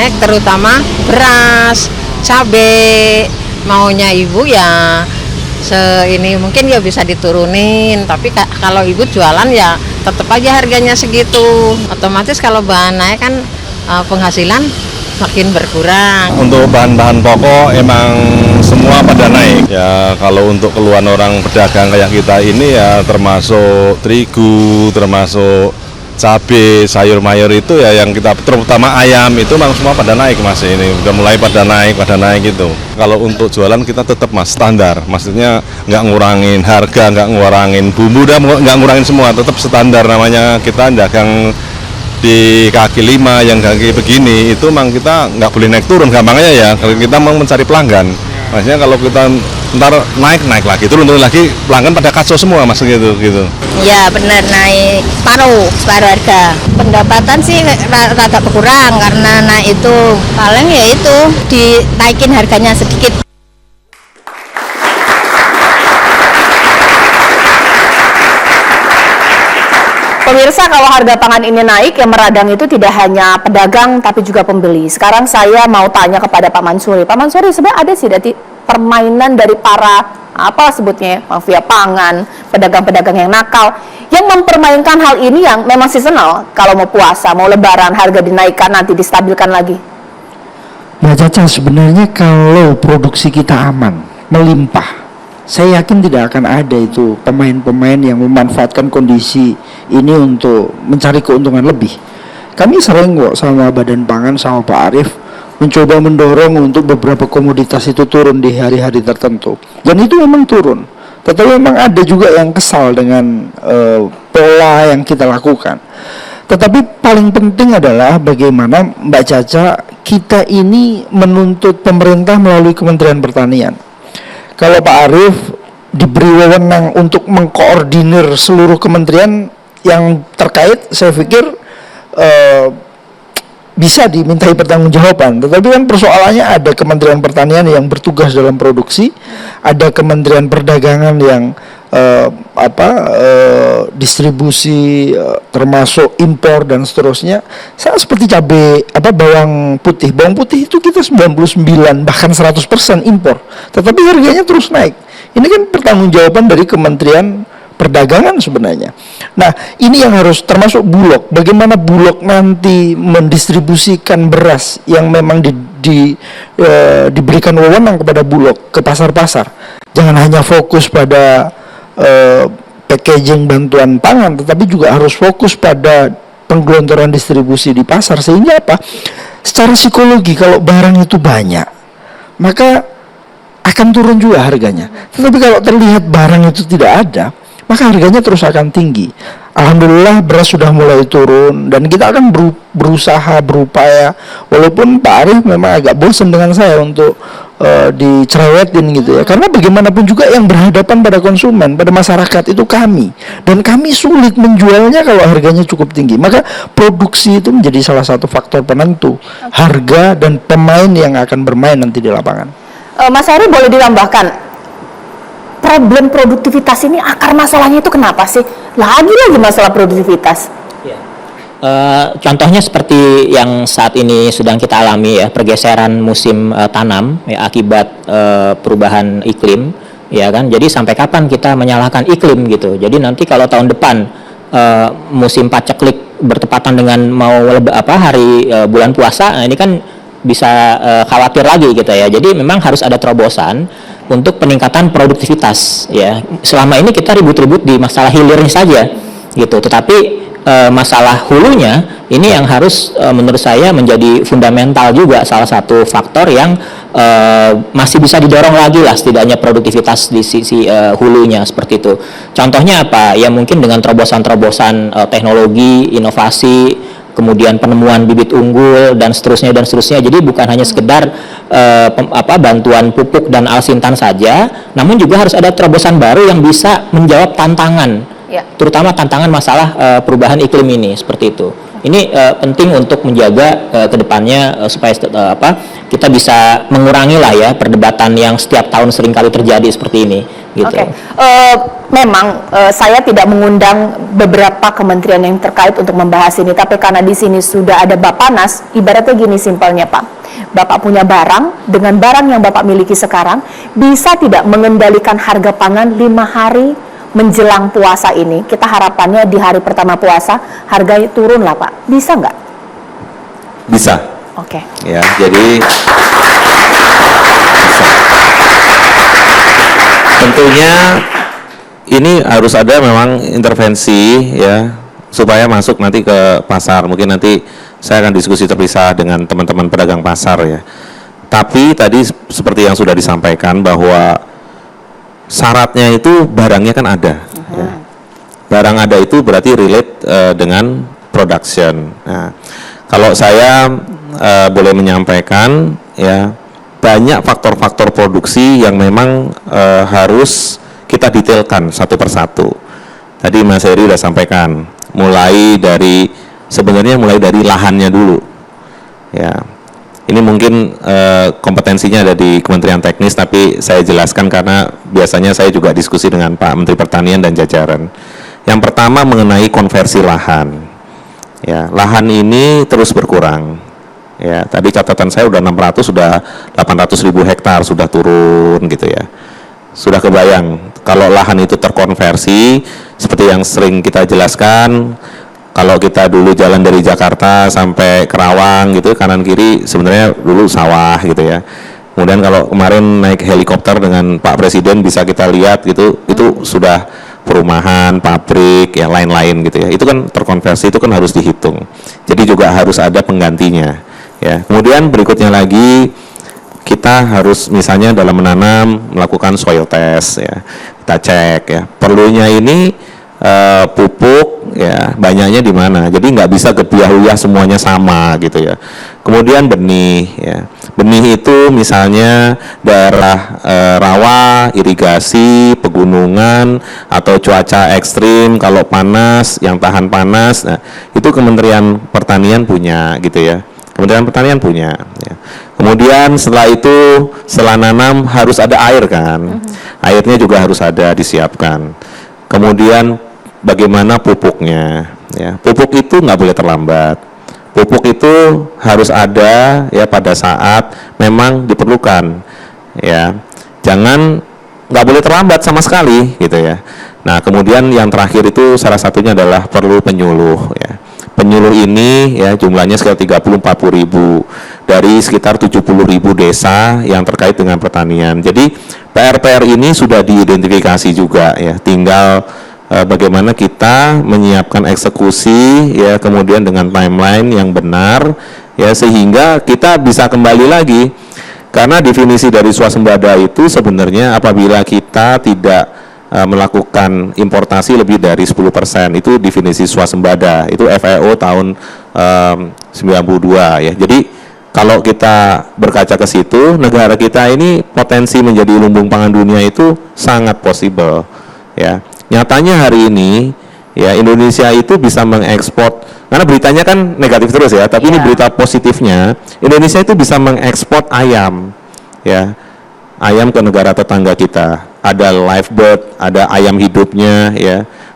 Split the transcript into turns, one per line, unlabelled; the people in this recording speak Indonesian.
naik, terutama beras, cabai. Maunya ibu ya ini mungkin ya bisa diturunin, tapi kalau ibu jualan ya tetap aja harganya segitu. Otomatis kalau bahan naik kan penghasilan makin berkurang.
Untuk bahan-bahan pokok emang semua pada naik. Ya kalau untuk keluhan orang pedagang kayak kita ini ya termasuk terigu, termasuk cabai, sayur mayur itu ya yang kita terutama ayam itu memang semua pada naik mas, ini udah mulai pada naik gitu. Kalau untuk jualan kita tetap mas standar, maksudnya nggak ngurangin harga, nggak ngurangin bumbu, nggak ngurangin semua, tetap standar. Namanya kita dagang di kaki lima yang kaki begini itu memang kita nggak boleh naik turun gampangnya ya, kalau kita mau mencari pelanggan. Maksudnya kalau kita ntar naik lagi, turun lagi, pelanggan pada kacau semua mas gitu.
Ya benar, naik separuh harga. Pendapatan sih rada berkurang karena naik itu, paling ya itu dinaikin harganya sedikit.
Pemirsa, kalau harga pangan ini naik, yang meradang itu tidak hanya pedagang tapi juga pembeli. Sekarang saya mau tanya kepada Pak Mansuri. Pak Mansuri, sebenarnya ada sih permainan dari para sebutnya mafia pangan, pedagang-pedagang yang nakal, yang mempermainkan hal ini yang memang seasonal. Kalau mau puasa, mau lebaran, harga dinaikkan, nanti distabilkan lagi.
Mbak Caca, sebenarnya kalau produksi kita aman, melimpah, saya yakin tidak akan ada itu pemain-pemain yang memanfaatkan kondisi ini untuk mencari keuntungan lebih. Kami sering kok sama Badan Pangan, sama Pak Arief mencoba mendorong untuk beberapa komoditas itu turun di hari-hari tertentu, dan itu memang turun. Tetapi memang ada juga yang kesal dengan pola yang kita lakukan. Tetapi paling penting adalah bagaimana Mbak Caca, kita ini menuntut pemerintah melalui Kementerian Pertanian. Kalau Pak Arief diberi wewenang untuk mengkoordinir seluruh kementerian yang terkait, saya pikir bisa dimintai pertanggungjawaban. Tetapi kan persoalannya ada Kementerian Pertanian yang bertugas dalam produksi, ada Kementerian Perdagangan yang distribusi, termasuk impor dan seterusnya. Saya seperti cabai, bawang putih itu kita 99 bahkan 100% impor, tetapi harganya terus naik. Ini kan pertanggungjawaban dari Kementerian Perdagangan sebenarnya. Nah, ini yang harus, termasuk Bulog. Bagaimana Bulog nanti mendistribusikan beras yang memang diberikan wewenang kepada Bulog ke pasar-pasar. Jangan hanya fokus pada packaging bantuan pangan, tetapi juga harus fokus pada penggelontoran distribusi di pasar. Sehingga apa? Secara psikologi, kalau barang itu banyak, maka akan turun juga harganya. Tetapi kalau terlihat barang itu tidak ada, maka harganya terus akan tinggi. Alhamdulillah beras sudah mulai turun, dan kita akan berusaha, berupaya, walaupun Pak Arief memang agak bosan dengan saya untuk dicerewetin gitu ya, karena bagaimanapun juga yang berhadapan pada konsumen, pada masyarakat itu kami, dan kami sulit menjualnya kalau harganya cukup tinggi. Maka produksi itu menjadi salah satu faktor penentu harga dan pemain yang akan bermain nanti di lapangan.
Mas Ari, boleh ditambahkan, problem produktivitas ini akar masalahnya itu kenapa sih? Lagi masalah produktivitas.
Ya. Contohnya seperti yang saat ini sedang kita alami ya, pergeseran musim tanam ya, akibat perubahan iklim, ya kan. Jadi sampai kapan kita menyalahkan iklim gitu. Jadi nanti kalau tahun depan musim paceklik bertepatan dengan hari bulan puasa, nah ini kan bisa khawatir lagi gitu ya. Jadi memang harus ada terobosan untuk peningkatan produktivitas ya. Selama ini kita ribut-ribut di masalah hilirnya saja gitu, tetapi masalah hulunya ini yang harus menurut saya menjadi fundamental juga, salah satu faktor yang masih bisa didorong lagi lah setidaknya produktivitas di sisi hulunya seperti itu. Contohnya apa? Ya mungkin dengan terobosan-terobosan teknologi, inovasi, kemudian penemuan bibit unggul dan seterusnya. Jadi bukan hanya sekedar bantuan pupuk dan alsintan saja, namun juga harus ada terobosan baru yang bisa menjawab tantangan, terutama tantangan masalah perubahan iklim ini seperti itu. Ini penting untuk menjaga kedepannya supaya kita bisa mengurangi lah ya perdebatan yang setiap tahun seringkali terjadi seperti ini. gitu.
Oke. Memang saya tidak mengundang beberapa kementerian yang terkait untuk membahas ini, tapi karena di sini sudah ada Bappenas, ibaratnya gini simpelnya Pak. Bapak punya barang, dengan barang yang Bapak miliki sekarang, bisa tidak mengendalikan harga pangan 5 hari menjelang puasa ini? Kita harapannya di hari pertama puasa, harganya turun lah Pak. Bisa nggak?
Bisa.
Oke.
Ya, jadi tentunya ini harus ada memang intervensi ya supaya masuk nanti ke pasar. Mungkin nanti saya akan diskusi terpisah dengan teman-teman pedagang pasar ya. Tapi tadi seperti yang sudah disampaikan bahwa syaratnya itu barangnya kan ada. Ya. Barang ada itu berarti relate dengan production. Nah, kalau saya boleh menyampaikan ya, banyak faktor-faktor produksi yang memang harus kita detailkan satu persatu. Tadi Mas Heri sudah sampaikan, mulai dari lahannya dulu. Ya, ini mungkin kompetensinya ada di Kementerian Teknis, tapi saya jelaskan karena biasanya saya juga diskusi dengan Pak Menteri Pertanian dan jajaran. Yang pertama mengenai konversi lahan. Ya, lahan ini terus berkurang. Ya, tadi catatan saya udah 800.000 hektar sudah turun gitu ya. Sudah kebayang kalau lahan itu terkonversi seperti yang sering kita jelaskan, kalau kita dulu jalan dari Jakarta sampai Kerawang gitu kanan kiri sebenarnya dulu sawah gitu ya. Kemudian kalau kemarin naik helikopter dengan Pak Presiden bisa kita lihat gitu, itu sudah perumahan, pabrik, ya lain-lain gitu ya. Itu kan terkonversi, itu kan harus dihitung. Jadi juga harus ada penggantinya. Ya, kemudian berikutnya lagi kita harus misalnya dalam menanam melakukan soil test ya, kita cek ya perlunya ini pupuk ya banyaknya di mana, jadi nggak bisa gebiah-uyah semuanya sama gitu ya. Kemudian benih ya, benih itu misalnya daerah rawa, irigasi, pegunungan atau cuaca ekstrim, kalau panas yang tahan panas, nah itu Kementerian Pertanian punya gitu ya. Kementerian Pertanian punya. Ya. Kemudian setelah itu, setelah nanam harus ada air kan, airnya juga harus ada disiapkan. Kemudian bagaimana pupuknya? Ya, pupuk itu nggak boleh terlambat. Pupuk itu harus ada ya pada saat memang diperlukan. Ya, jangan nggak boleh terlambat sama sekali gitu ya. Nah, kemudian yang terakhir itu salah satunya adalah perlu penyuluh ya. Penyuluh ini ya jumlahnya sekitar 30-40 ribu dari sekitar 70 ribu desa yang terkait dengan pertanian. Jadi PR-PR ini sudah diidentifikasi juga ya, tinggal bagaimana kita menyiapkan eksekusi ya, kemudian dengan timeline yang benar ya, sehingga kita bisa kembali lagi, karena definisi dari swasembada itu sebenarnya apabila kita tidak melakukan importasi lebih dari 10%, itu definisi swasembada, itu FAO tahun 92 ya. Jadi kalau kita berkaca ke situ, negara kita ini potensi menjadi lumbung pangan dunia itu sangat possible ya. Nyatanya hari ini ya Indonesia itu bisa mengekspor, karena beritanya kan negatif terus ya, tapi ini berita positifnya, Indonesia itu bisa mengekspor ayam ya, ayam ke negara tetangga kita. Ada live bird, ada ayam hidupnya ya.